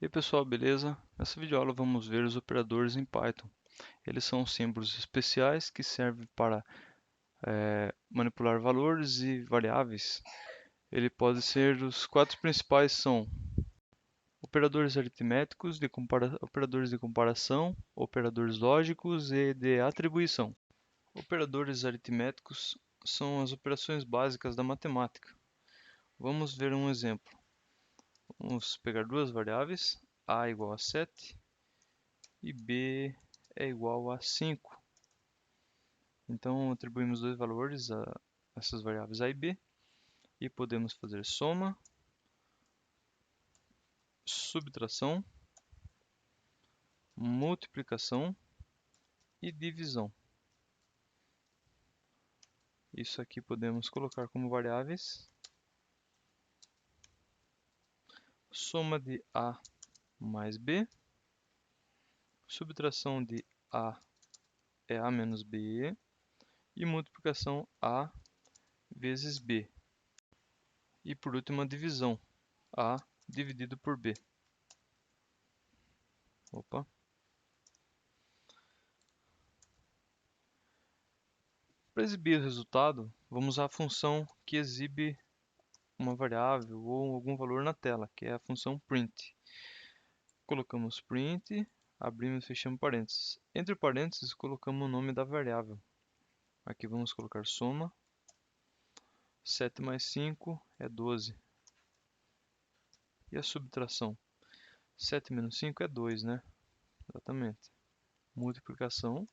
E aí pessoal, beleza? Nessa videoaula vamos ver os operadores em Python. Eles são símbolos especiais que servem para manipular valores e variáveis. Ele pode ser os quatro principais são operadores aritméticos, operadores de comparação, operadores lógicos e de atribuição. Operadores aritméticos são as operações básicas da matemática. Vamos ver um exemplo. Vamos pegar duas variáveis, a igual a 7 e b é igual a 5. Então, atribuímos dois valores a essas variáveis a e b e podemos fazer soma, subtração, multiplicação e divisão. Isso aqui podemos colocar como variáveis. Soma de a mais b, subtração de a é a menos b e multiplicação a vezes b. E por último a divisão, a dividido por b. Opa. Para exibir o resultado, vamos usar a função que exibe uma variável ou algum valor na tela, que é a função print. Colocamos print, abrimos e fechamos parênteses. Entre parênteses, colocamos o nome da variável. Aqui vamos colocar soma. 7 mais 5 é 12. E a subtração? 7 menos 5 é 2, né? Exatamente. Multiplicação.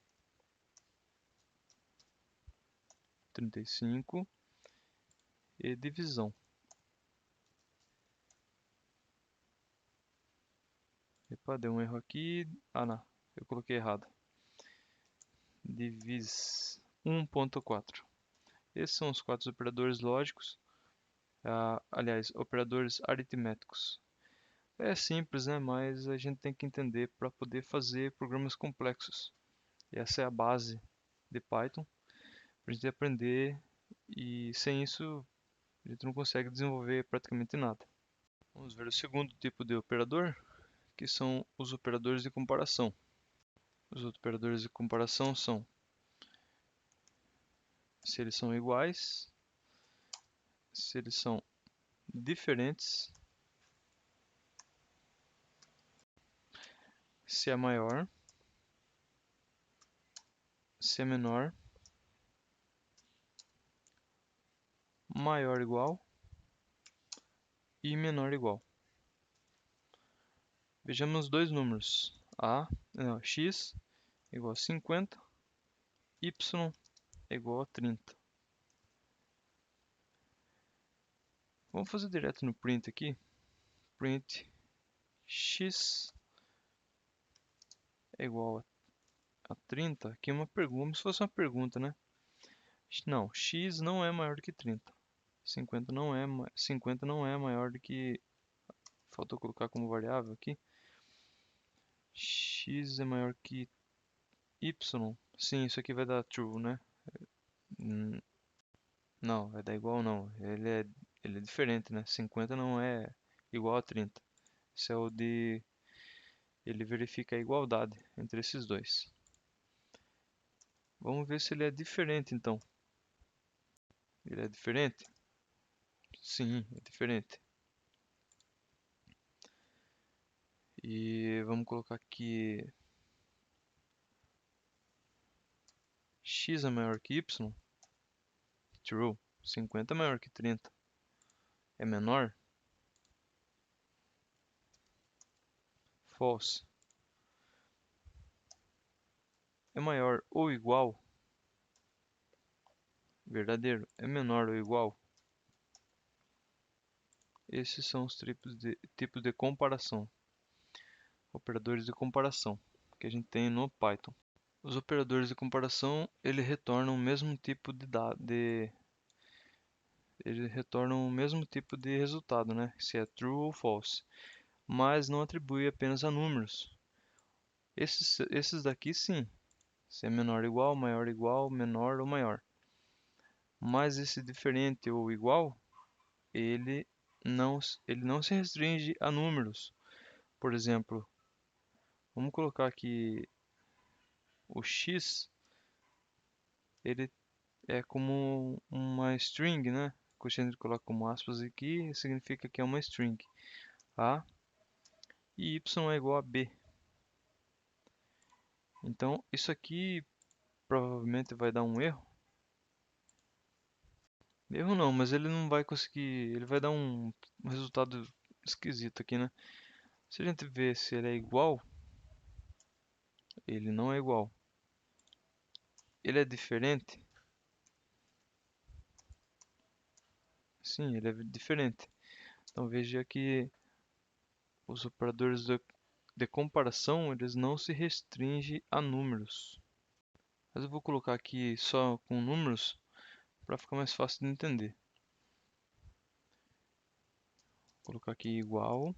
35. E divisão. Epa, deu um erro aqui. Ah, não. Eu coloquei errado. Divise 1.4. Esses são os quatro operadores lógicos. Aliás, operadores aritméticos. É simples, né? Mas a gente tem que entender para poder fazer programas complexos. E essa é a base de Python para a gente aprender, e sem isso a gente não consegue desenvolver praticamente nada. Vamos ver o segundo tipo de operador, que são os operadores de comparação. Os operadores de comparação são se eles são iguais, se eles são diferentes, se é maior, se é menor, maior ou igual e menor ou igual. Vejamos dois números, x igual a 50, y igual a 30. Vamos fazer direto no print aqui. Print x é igual a 30. Aqui é uma pergunta, como se fosse uma pergunta, né? Não, x não é maior do que 30. 50 não é maior do que... Faltou colocar como variável aqui. X é maior que y. Sim, isso aqui vai dar true, né? Não, vai dar igual não. Ele é diferente, né? 50 não é igual a 30. Esse é o de... Ele verifica a igualdade entre esses dois. Vamos ver se ele é diferente, então. Ele é diferente? Sim, é diferente. E vamos colocar aqui x é maior que y. True. 50 é maior que 30. É menor? False. É maior ou igual? Verdadeiro. É menor ou igual? Esses são os tipos de comparação. Operadores de comparação que a gente tem no Python. Os operadores de comparação, ele retornam o mesmo tipo de resultado, né? Se é true ou false, mas não atribui apenas a números. Esses daqui sim, se é menor ou igual, maior ou igual, menor ou maior. Mas esse diferente ou igual, ele não se restringe a números, Por exemplo, vamos colocar aqui o x, ele é como uma string, né? Que a gente coloca como aspas aqui, significa que é uma string. A e y é igual a b. Então, isso aqui provavelmente vai dar um erro. Erro não, mas ele não vai conseguir, ele vai dar um resultado esquisito aqui, né? Se a gente ver se ele é igual, ele não é igual. Ele é diferente? Sim, ele é diferente. Então veja que os operadores de comparação, eles não se restringem a números. Mas eu vou colocar aqui só com números para ficar mais fácil de entender. Vou colocar aqui igual,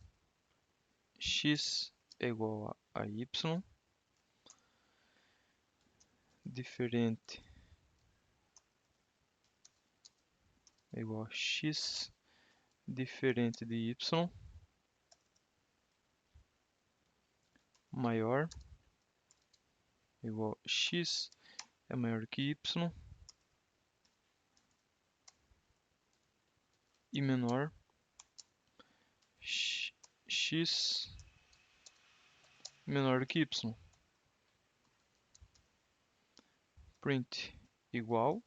x é igual a y, diferente é igual a x, diferente de y, maior é igual a x é maior que y, e menor x menor que y. Print igual,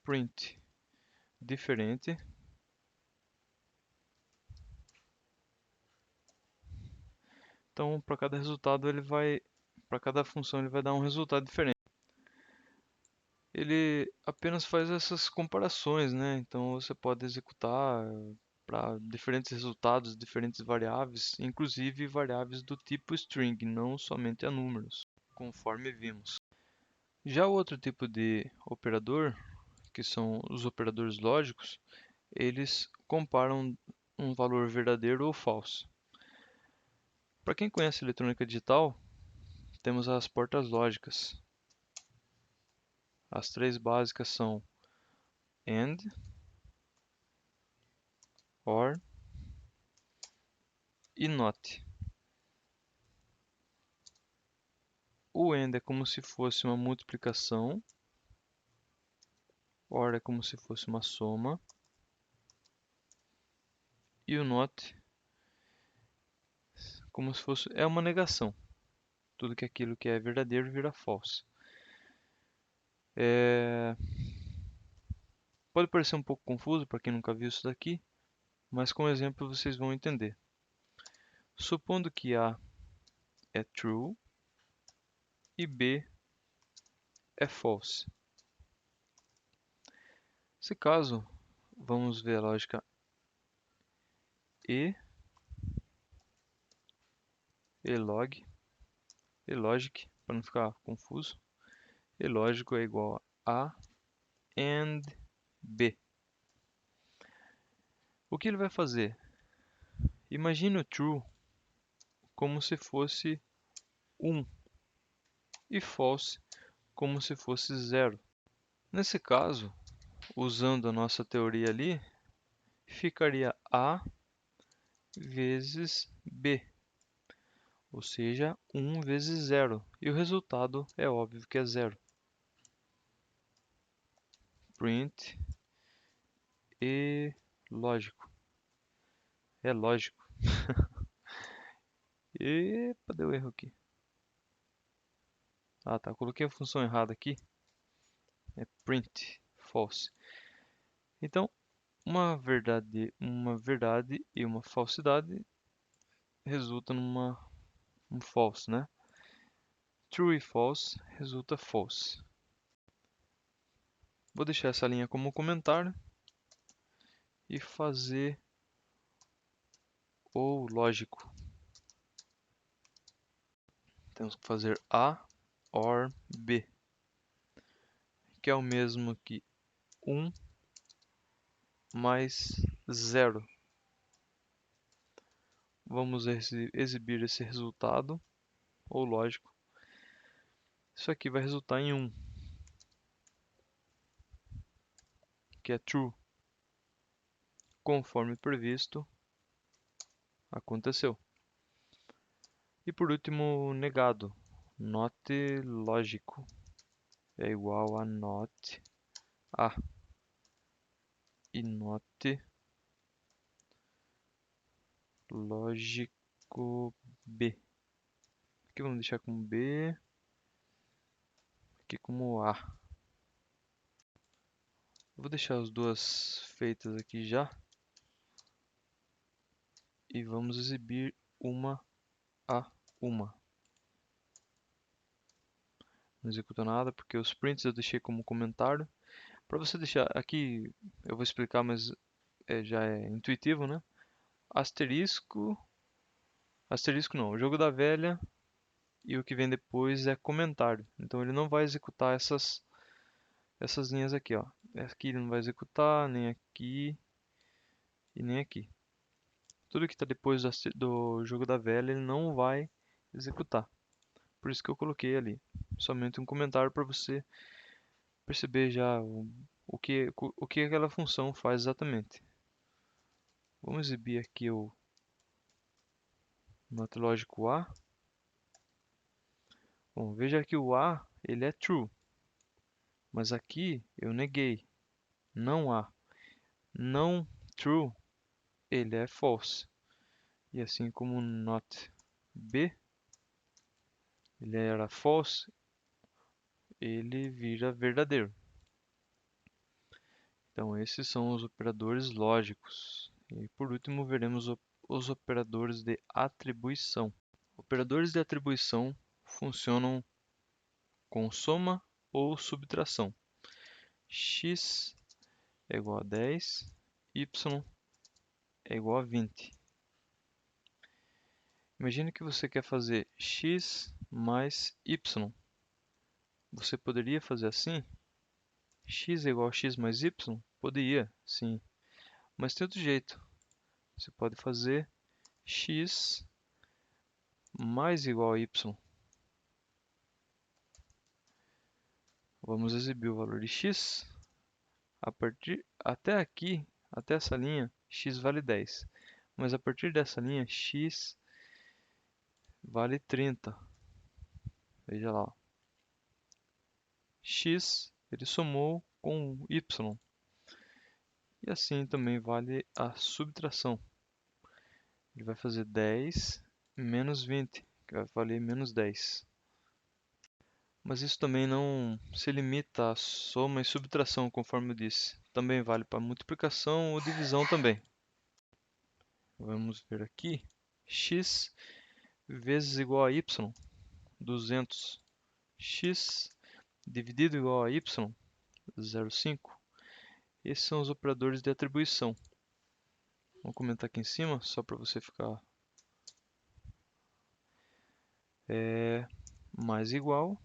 print diferente, então para cada resultado ele vai, para cada função ele vai dar um resultado diferente. Ele apenas faz essas comparações, né? Então você pode executar para diferentes resultados, diferentes variáveis, inclusive variáveis do tipo string, não somente a números, conforme vimos. Já o outro tipo de operador, que são os operadores lógicos, eles comparam um valor verdadeiro ou falso. Para quem conhece eletrônica digital, temos as portas lógicas. As três básicas são AND, OR e NOT. O AND é como se fosse uma multiplicação, OR é como se fosse uma soma, e o NOT como se fosse uma negação. Tudo que aquilo que é verdadeiro vira false. Pode parecer um pouco confuso para quem nunca viu isso daqui, mas com exemplo vocês vão entender. Supondo que A é true e B é false. Se caso, vamos ver a lógica log, logic, para não ficar confuso. E lógico é igual a and B. O que ele vai fazer? Imagine o true como se fosse 1 e false como se fosse 0. Nesse caso, usando a nossa teoria ali, ficaria A vezes B, ou seja, 1 vezes 0, e o resultado é óbvio que é 0. Print e lógico. É lógico. Epa, deu erro aqui. Ah, tá. Coloquei a função errada aqui. É print false. Então, uma verdade e uma falsidade resulta um false, né? True e false resulta false. Vou deixar essa linha como comentário e fazer o lógico. Temos que fazer A or B, que é o mesmo que 1 mais 0. Vamos exibir esse resultado, ou lógico. Isso aqui vai resultar em 1, que é true. conforme previsto, aconteceu. E por último, negado. Not lógico é igual a not A e not lógico B. Aqui vamos deixar como B, aqui como A. Vou deixar as duas feitas aqui já. E vamos exibir uma a uma. Não executa nada porque os prints eu deixei como comentário. Para você deixar aqui, eu vou explicar, mas já é intuitivo, né? Asterisco, asterisco não, o jogo da velha e o que vem depois é comentário. Então ele não vai executar essas linhas aqui, ó. Aqui ele não vai executar, nem aqui e nem aqui. Tudo que está depois do jogo da velha ele não vai executar. Por isso que eu coloquei ali. Somente um comentário para você perceber já o que aquela função faz exatamente. Vamos exibir aqui o not lógico A. Bom, veja que o A ele é true, mas aqui eu neguei, não há. Não true, ele é false. E assim como not B, ele era false, ele vira verdadeiro. Então esses são os operadores lógicos. E por último veremos os operadores de atribuição. Operadores de atribuição funcionam com soma ou subtração. X é igual a 10, y é igual a 20. Imagine que você quer fazer x mais y. Você poderia fazer assim? X é igual a x mais y? Poderia, sim. Mas tem outro jeito. Você pode fazer x mais igual a y. Vamos exibir o valor de x. Até aqui, até essa linha, x vale 10. Mas a partir dessa linha, x vale 30. Veja lá. X ele somou com y. E assim também vale a subtração. Ele vai fazer 10 menos 20, que vai valer menos 10. Mas isso também não se limita a soma e subtração, conforme eu disse. Também vale para multiplicação ou divisão também. Vamos ver aqui. X vezes igual a y, 200. X dividido igual a y, 0,5. Esses são os operadores de atribuição. Vamos comentar aqui em cima, só para você ficar mais igual,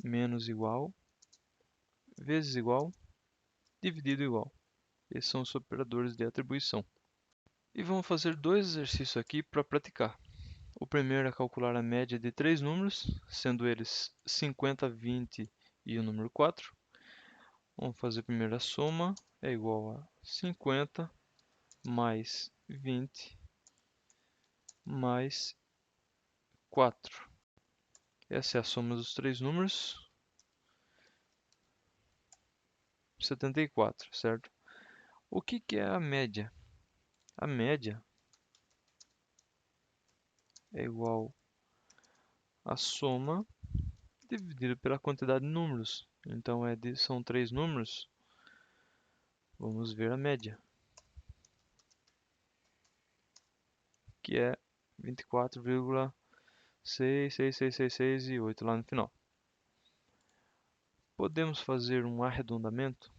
menos igual, vezes igual, dividido igual. Esses são os operadores de atribuição. E vamos fazer dois exercícios aqui para praticar. O primeiro é calcular a média de três números, sendo eles 50, 20 e o número 4. Vamos fazer primeiro a soma, é igual a 50 mais 20 mais 4. Essa é a soma dos três números, 74, certo? O que é a média? A média é igual a soma dividido pela quantidade de números. Então são três números. Vamos ver a média, que é 24,66666 e 8 lá no final. Podemos fazer um arredondamento.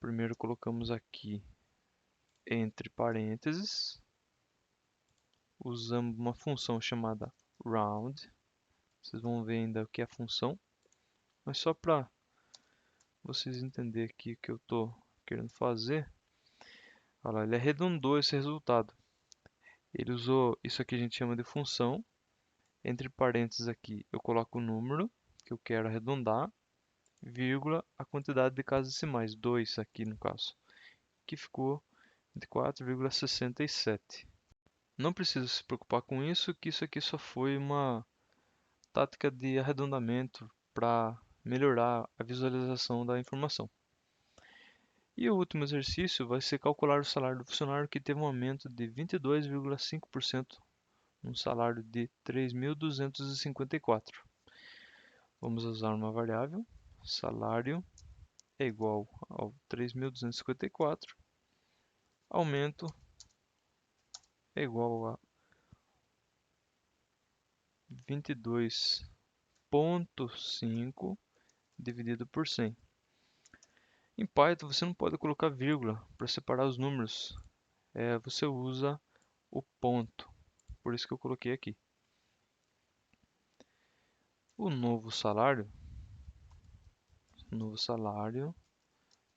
Primeiro colocamos aqui entre parênteses. Usamos uma função chamada round. Vocês vão ver ainda o que é a função. Mas só para vocês entenderem aqui o que eu estou querendo fazer. Olha lá, ele arredondou esse resultado. Ele usou isso aqui, a gente chama de função. Entre parênteses aqui eu coloco o número que eu quero arredondar. vírgula, a quantidade de casas decimais, 2 aqui no caso, que ficou de 4,67. Não precisa se preocupar com isso, que isso aqui só foi uma tática de arredondamento para melhorar a visualização da informação. E o último exercício vai ser calcular o salário do funcionário que teve um aumento de 22,5%, um salário de 3.254. Vamos usar uma variável, salário é igual ao 3.254, aumento é igual a 22,5 dividido por 100. Em Python você não pode colocar vírgula para separar os números, você usa o ponto, por isso que eu coloquei aqui. O novo salário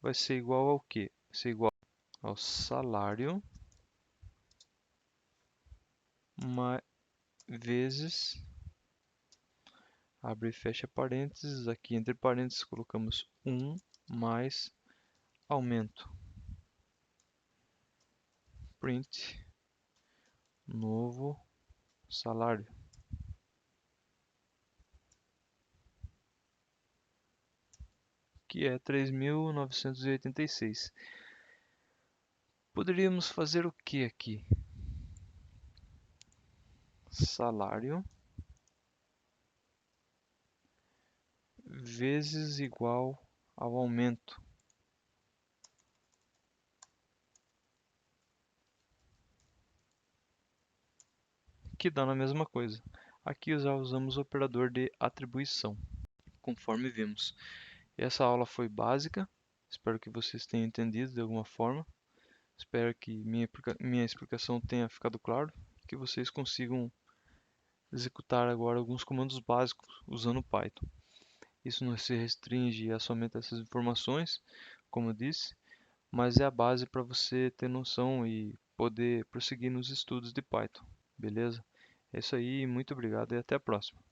vai ser igual ao quê? Vai ser igual ao salário vezes, abre e fecha parênteses, aqui entre parênteses colocamos 1 mais aumento. Print novo salário. Que é 3.986. Poderíamos fazer o que aqui? Salário vezes igual ao aumento. Que dá na mesma coisa. Aqui já usamos o operador de atribuição, conforme vimos. Essa aula foi básica, espero que vocês tenham entendido de alguma forma. Espero que minha explicação tenha ficado claro, que vocês consigam executar agora alguns comandos básicos usando Python. Isso não se restringe a somente essas informações, como eu disse, mas é a base para você ter noção e poder prosseguir nos estudos de Python, beleza? É isso aí, muito obrigado e até a próxima.